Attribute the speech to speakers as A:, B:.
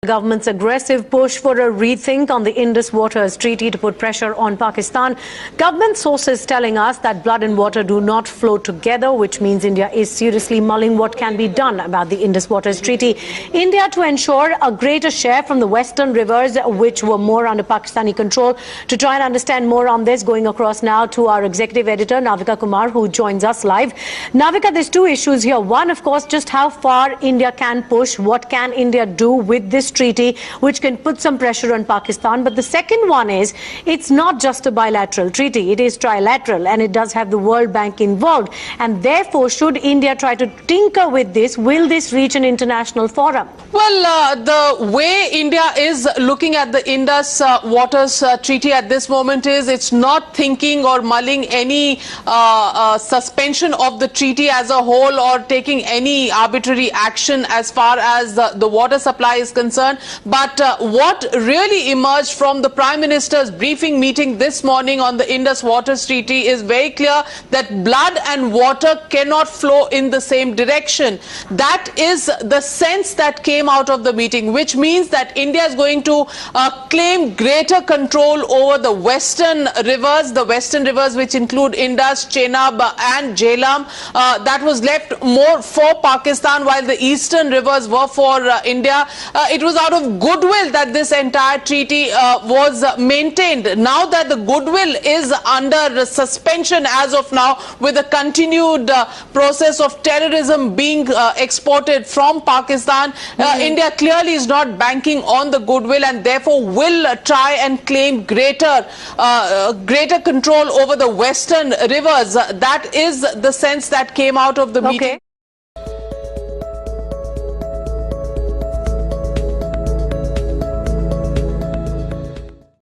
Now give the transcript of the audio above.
A: Government's aggressive push for a rethink on the Indus Waters Treaty to put pressure on Pakistan. Government sources telling us that blood and water do not flow together, which means India is seriously mulling what can be done about the Indus Waters Treaty. India to ensure a greater share from the western rivers, which were more under Pakistani control. To try and understand more on this, going across now to our executive editor, Navika Kumar, who joins us live. Navika, there's two issues here. One, of course, just how far India can push. What can India do with this treaty, which can put some pressure on Pakistan? But the second one is, it's not just a bilateral treaty, it is trilateral, and it does have the World Bank involved. And therefore, should India try to tinker with this, will this reach an international forum?
B: Well, the way India is looking at the Indus Waters Treaty at this moment is it's not thinking or mulling any suspension of the treaty as a whole or taking any arbitrary action as far as the water supply is concerned. But what really emerged from the Prime Minister's briefing meeting this morning on the Indus Waters Treaty is very clear that blood and water cannot flow in the same direction. That is the sense that came out of the meeting, which means that India is going to claim greater control over the western rivers which include Indus, Chenab and Jhelum. That was left more for Pakistan, while the eastern rivers were for India. It was out of goodwill that this entire treaty was maintained. Now that the goodwill is under suspension as of now, with a continued process of terrorism being exported from Pakistan, India clearly is not banking on the goodwill and therefore will try and claim greater control over the western rivers. That is the sense that came out of the meeting.